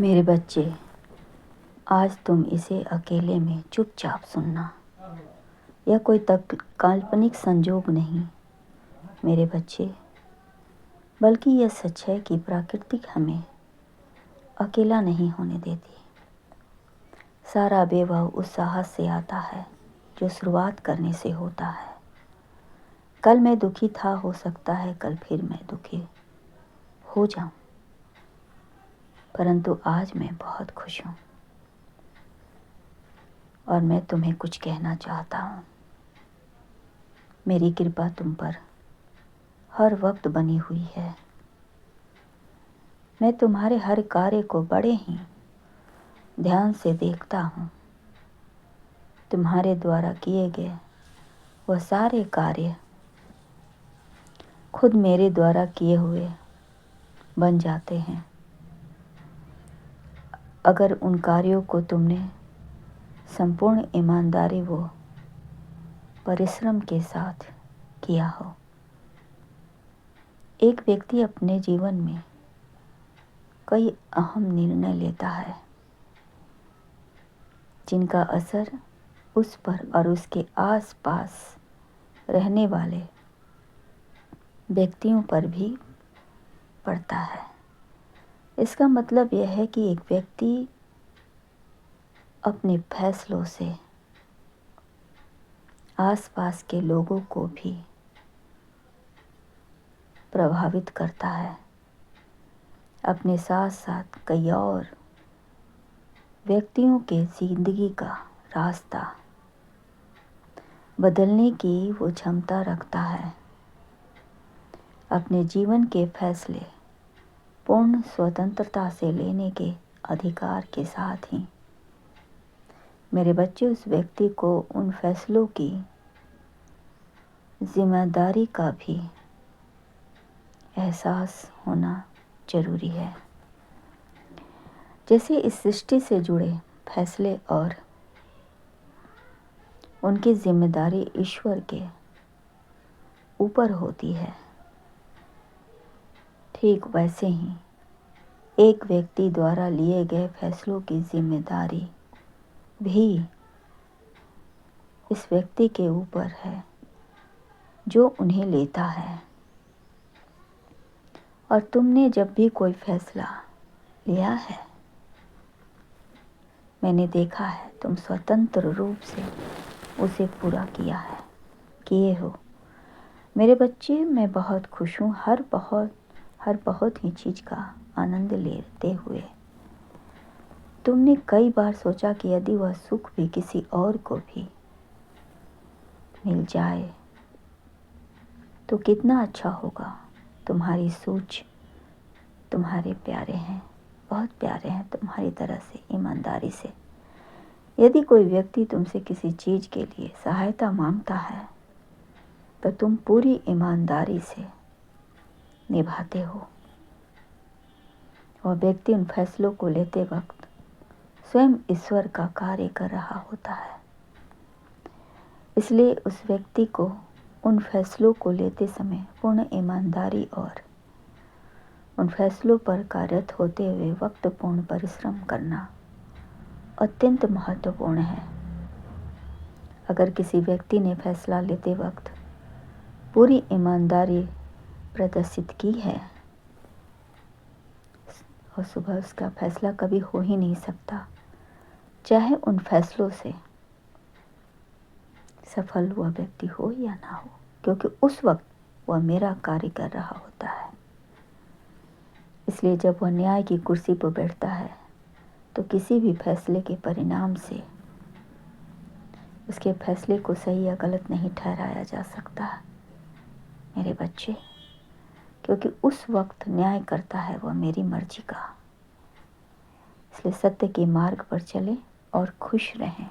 मेरे बच्चे, आज तुम इसे अकेले में चुपचाप सुनना। यह कोई काल्पनिक संजोग नहीं मेरे बच्चे, बल्कि यह सच है कि प्रकृति हमें अकेला नहीं होने देती। सारा वैभव उस साहस से आता है जो शुरुआत करने से होता है। कल मैं दुखी था, हो सकता है कल फिर मैं दुखी हो जाऊं, परंतु आज मैं बहुत खुश हूं और मैं तुम्हें कुछ कहना चाहता हूं। मेरी कृपा तुम पर हर वक्त बनी हुई है। मैं तुम्हारे हर कार्य को बड़े ही ध्यान से देखता हूं। तुम्हारे द्वारा किए गए वह सारे कार्य खुद मेरे द्वारा किए हुए बन जाते हैं, अगर उन कार्यों को तुमने संपूर्ण ईमानदारी व परिश्रम के साथ किया हो। एक व्यक्ति अपने जीवन में कई अहम निर्णय लेता है जिनका असर उस पर और उसके आसपास रहने वाले व्यक्तियों पर भी पड़ता है। इसका मतलब यह है कि एक व्यक्ति अपने फैसलों से आसपास के लोगों को भी प्रभावित करता है। अपने साथ साथ कई और व्यक्तियों के जिंदगी का रास्ता बदलने की वो क्षमता रखता है। अपने जीवन के फैसले पूर्ण स्वतंत्रता से लेने के अधिकार के साथ ही मेरे बच्चे, उस व्यक्ति को उन फैसलों की जिम्मेदारी का भी एहसास होना जरूरी है। जैसे इस सृष्टि से जुड़े फैसले और उनकी जिम्मेदारी ईश्वर के ऊपर होती है, ठीक वैसे ही एक व्यक्ति द्वारा लिए गए फैसलों की जिम्मेदारी भी इस व्यक्ति के ऊपर है जो उन्हें लेता है। और तुमने जब भी कोई फैसला लिया है, मैंने देखा है तुम स्वतंत्र रूप से उसे पूरा किए हो। मेरे बच्चे, मैं बहुत खुश हूँ हर बहुत ही चीज़ का आनंद लेते हुए। तुमने कई बार सोचा कि यदि वह सुख भी किसी और को भी मिल जाए तो कितना अच्छा होगा। तुम्हारी सोच तुम्हारे प्यारे हैं, बहुत प्यारे हैं तुम्हारी तरह से, ईमानदारी से। यदि कोई व्यक्ति तुमसे किसी चीज़ के लिए सहायता मांगता है तो तुम पूरी ईमानदारी से निभाते हो। वह व्यक्ति उन फैसलों को लेते वक्त स्वयं ईश्वर का कार्य कर रहा होता है। इसलिए उस व्यक्ति को उन फैसलों को लेते समय पूर्ण ईमानदारी और उन फैसलों पर कार्यरत होते हुए वक्तपूर्ण परिश्रम करना अत्यंत महत्वपूर्ण है। अगर किसी व्यक्ति ने फैसला लेते वक्त पूरी ईमानदारी प्रदर्शित की है और सुबह उसका फैसला कभी हो ही नहीं सकता, चाहे उन फैसलों से सफल वह व्यक्ति हो या ना हो, क्योंकि उस वक्त वह मेरा कार्य कर रहा होता है। इसलिए जब वह न्याय की कुर्सी पर बैठता है तो किसी भी फैसले के परिणाम से उसके फैसले को सही या गलत नहीं ठहराया जा सकता मेरे बच्चे, क्योंकि उस वक्त न्याय करता है वह मेरी मर्जी का। इसलिए सत्य के मार्ग पर चलें और खुश रहें।